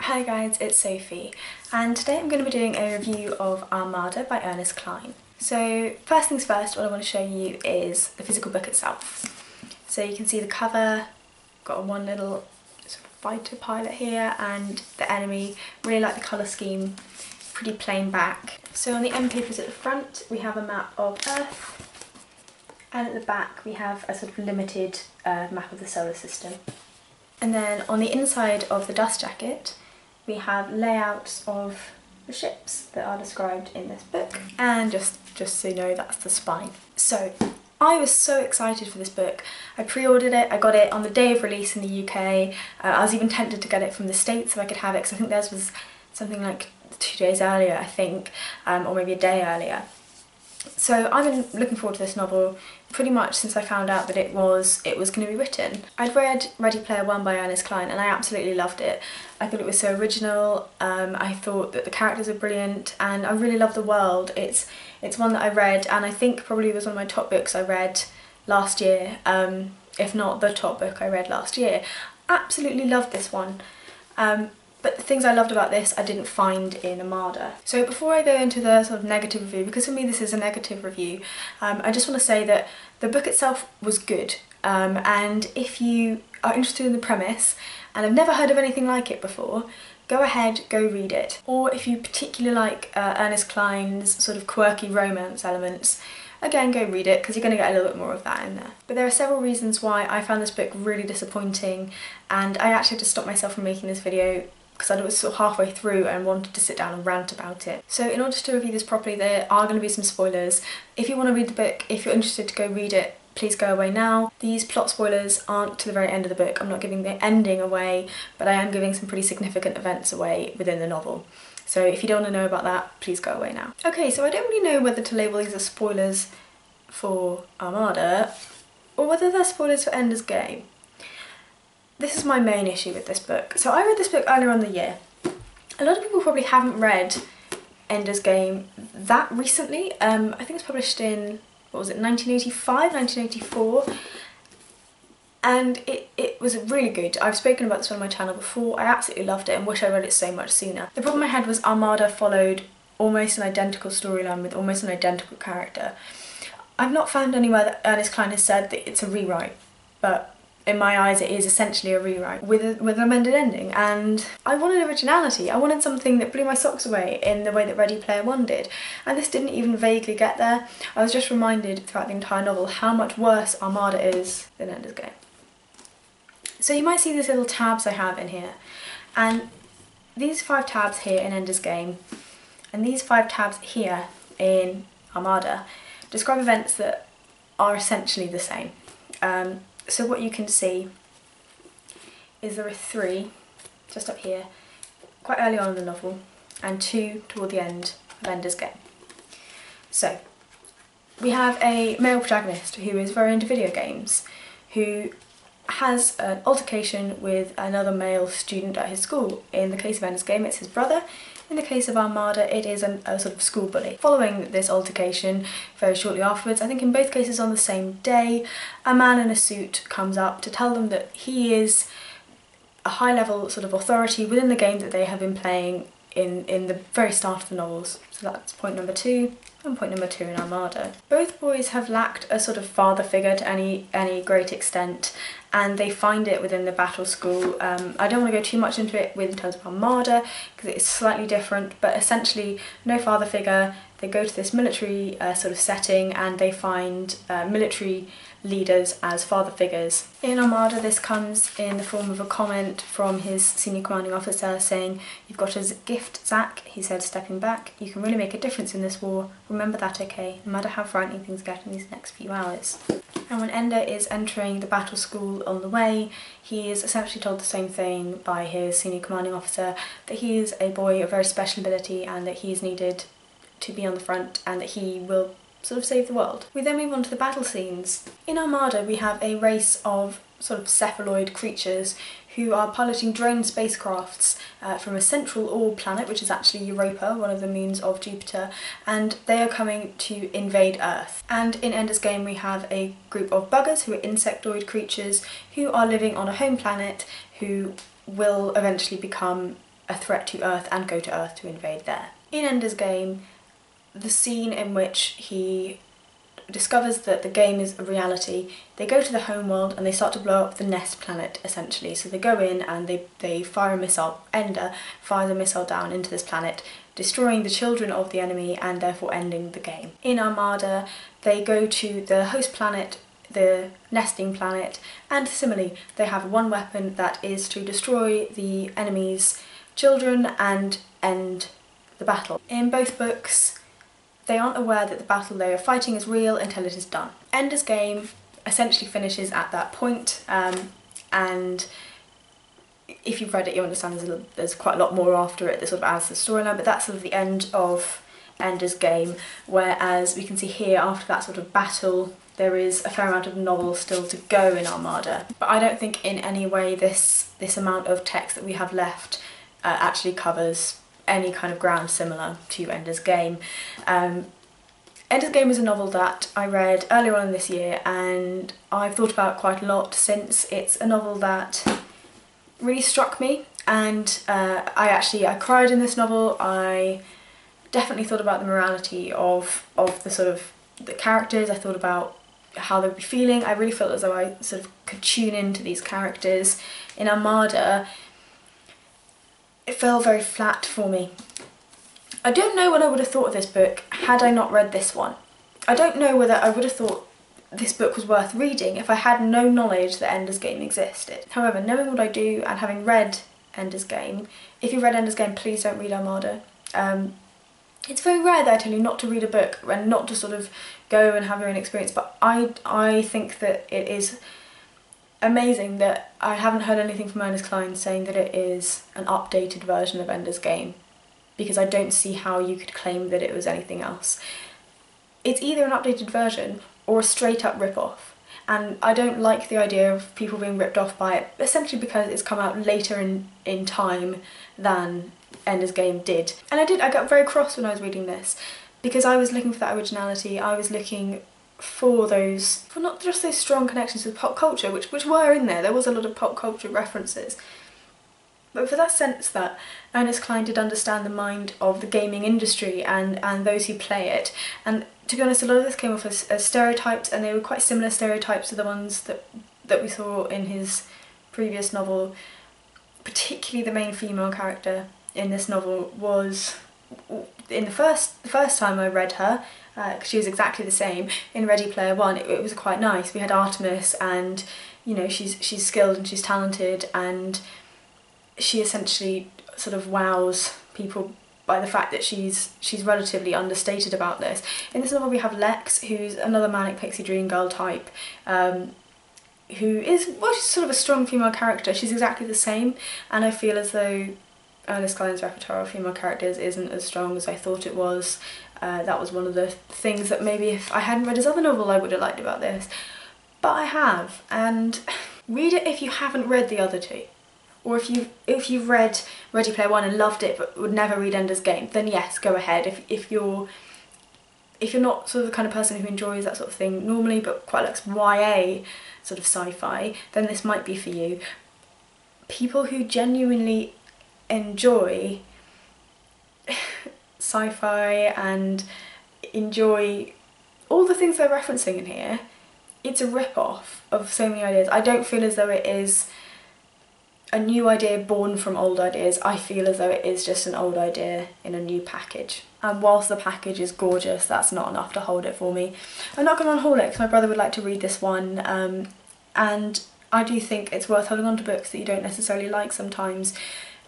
Hi guys, it's Sophie, and today I'm going to be doing a review of Armada by Ernest Cline. So first things first, what I want to show you is the physical book itself. So you can see the cover, got one little sort of fighter pilot here and the enemy. Really like the colour scheme, pretty plain back. So on the end papers at the front we have a map of Earth, and at the back we have a sort of limited map of the solar system. And then on the inside of the dust jacket we have layouts of the ships that are described in this book, and just so you know, that's the spine. So I was so excited for this book. I pre-ordered it, I got it on the day of release in the UK. I was even tempted to get it from the States so I could have it, because I think theirs was something like 2 days earlier, I think, or maybe a day earlier. So I've been looking forward to this novel pretty much since I found out that it was going to be written. I'd read Ready Player One by Ernest Cline and I absolutely loved it. I thought it was so original, I thought that the characters were brilliant, and I really love the world. It's one that I read, and I think probably was one of my top books I read last year, if not the top book I read last year. Absolutely loved this one. But the things I loved about this I didn't find in Armada. So before I go into the sort of negative review, because for me this is a negative review, I just want to say that the book itself was good, and if you are interested in the premise and have never heard of anything like it before, go ahead, go read it. Or if you particularly like Ernest Cline's sort of quirky romance elements, again, go read it, because you're going to get a little bit more of that in there. But there are several reasons why I found this book really disappointing, and I actually had to stop myself from making this video because I was sort of halfway through and wanted to sit down and rant about it. So in order to review this properly, there are going to be some spoilers. If you want to read the book, if you're interested to go read it, please go away now. These plot spoilers aren't to the very end of the book. I'm not giving the ending away, but I am giving some pretty significant events away within the novel. So if you don't want to know about that, please go away now. Okay, so I don't really know whether to label these as spoilers for Armada or whether they're spoilers for Ender's Game. This is my main issue with this book. So I read this book earlier on in the year. A lot of people probably haven't read Ender's Game that recently. I think it was published in, what was it, 1985, 1984. And it was really good. I've spoken about this on my channel before. I absolutely loved it and wish I read it so much sooner. The problem I had was Armada followed almost an identical storyline with almost an identical character. I've not found anywhere that Ernest Cline has said that it's a rewrite, but in my eyes it is essentially a rewrite with an amended ending, and I wanted originality. I wanted something that blew my socks away in the way that Ready Player One did, and this didn't even vaguely get there. I was just reminded throughout the entire novel how much worse Armada is than Ender's Game. So you might see these little tabs I have in here, and these 5 tabs here in Ender's Game and these 5 tabs here in Armada describe events that are essentially the same. So what you can see is there are 3 just up here quite early on in the novel and 2 toward the end of Ender's Game. So we have a male protagonist who is very into video games, who has an altercation with another male student at his school. In the case of Ender's Game it's his brother. In the case of Armada it is a sort of school bully. Following this altercation, very shortly afterwards, I think in both cases on the same day, a man in a suit comes up to tell them that he is a high-level sort of authority within the game that they have been playing in the very start of the novels. So that's point number 2 and point number 2 in Armada. Both boys have lacked a sort of father figure to any great extent, and they find it within the battle school. I don't want to go too much into it in terms of Armada because it's slightly different, but essentially no father figure. They go to this military sort of setting and they find military leaders as father figures. In Armada this comes in the form of a comment from his senior commanding officer saying, "You've got a gift, Zach," he said, stepping back. "You can really make a difference in this war. Remember that, okay? No matter how frightening things get in these next few hours." And when Ender is entering the battle school on the way, he is essentially told the same thing by his senior commanding officer, that he is a boy of very special ability and that he is needed to be on the front and that he will sort of save the world. We then move on to the battle scenes. In Armada we have a race of sort of cephaloid creatures who are piloting drone spacecrafts from a central orb planet, which is actually Europa, one of the moons of Jupiter, and they are coming to invade Earth. And in Ender's Game we have a group of buggers who are insectoid creatures who are living on a home planet who will eventually become a threat to Earth and go to Earth to invade there. In Ender's Game, the scene in which he discovers that the game is a reality, they go to the homeworld and they start to blow up the nest planet, essentially. So they go in and they fire a missile. Ender fires a missile down into this planet, destroying the children of the enemy and therefore ending the game. In Armada, they go to the host planet, the nesting planet, and similarly they have one weapon that is to destroy the enemy's children and end the battle. In both books, they aren't aware that the battle they are fighting is real until it is done. Ender's Game essentially finishes at that point, and if you've read it you understand there's quite a lot more after it that sort of adds to the storyline, but that's sort of the end of Ender's Game, whereas we can see here after that sort of battle there is a fair amount of novel still to go in Armada. But I don't think in any way this amount of text that we have left actually covers any kind of ground similar to Ender's Game. Ender's Game was a novel that I read earlier on this year and I've thought about quite a lot since. It's a novel that really struck me, and I cried in this novel. I definitely thought about the morality of the sort of the characters. I thought about how they would be feeling. I really felt as though I sort of could tune into these characters. In Armada, it fell very flat for me. I don't know what I would have thought of this book had I not read this one. I don't know whether I would have thought this book was worth reading if I had no knowledge that Ender's Game existed. However, knowing what I do and having read Ender's Game, if you've read Ender's Game, please don't read Armada. It's very rare that I tell you not to read a book and not to sort of go and have your own experience, but I think that it is amazing that I haven't heard anything from Ernest Cline saying that it is an updated version of Ender's Game, because I don't see how you could claim that it was anything else. It's either an updated version or a straight up rip-off, and I don't like the idea of people being ripped off by it, essentially because it's come out later in time than Ender's Game did. And I got very cross when I was reading this, because I was looking for that originality. I was looking for not just those strong connections with pop culture, which were in there. There was a lot of pop culture references, but for that sense that Ernest Cline did understand the mind of the gaming industry and those who play it. And to be honest, a lot of this came off as stereotypes, and they were quite similar stereotypes to the ones that we saw in his previous novel. Particularly the main female character in this novel was, in the first time I read her, because she was exactly the same in Ready Player One, it was quite nice. We had Artemis, and you know, she's skilled and she's talented, and she essentially sort of wows people by the fact that she's relatively understated about this. In this novel we have Lex, who's another manic pixie dream girl type, who is, well, she's sort of a strong female character. She's exactly the same, and I feel as though Ernest Cline's repertoire of female characters isn't as strong as I thought it was. That was one of the things that maybe if I hadn't read his other novel I would have liked about this. But I have, and read it if you haven't read the other two. Or if you've read Ready Player One and loved it but would never read Ender's Game, then yes, go ahead. If you're not sort of the kind of person who enjoys that sort of thing normally but quite likes YA sort of sci-fi, then this might be for you. People who genuinely enjoy sci-fi and enjoy all the things they're referencing in here, it's a rip-off of so many ideas. I don't feel as though it is a new idea born from old ideas. I feel as though it is just an old idea in a new package. And whilst the package is gorgeous, that's not enough to hold it for me. I'm not going to unhaul it because my brother would like to read this one, and I do think it's worth holding on to books that you don't necessarily like sometimes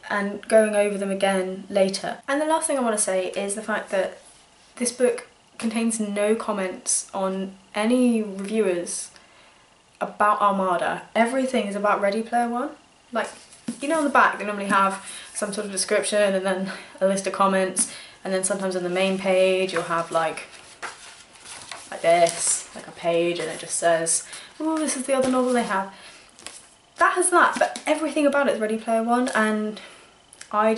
and going over them again later. And the last thing I want to say is the fact that this book contains no comments on any reviewers about Armada. Everything is about Ready Player One. Like, you know, on the back they normally have some sort of description and then a list of comments, and then sometimes on the main page you'll have like this, like a page, and it just says, oh, this is the other novel they have. That has that, but everything about it is Ready Player One, and I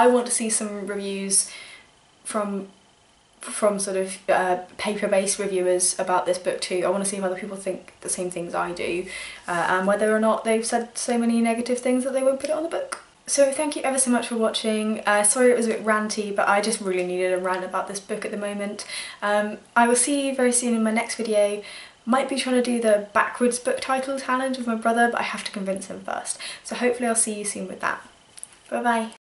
want to see some reviews from sort of paper-based reviewers about this book too. I want to see if other people think the same things I do, and whether or not they've said so many negative things that they won't put it on the book. So thank you ever so much for watching. Sorry it was a bit ranty, but I just really needed a rant about this book at the moment. I will see you very soon in my next video. Might be trying to do the backwards book title challenge with my brother, but I have to convince him first. So hopefully I'll see you soon with that. Bye bye.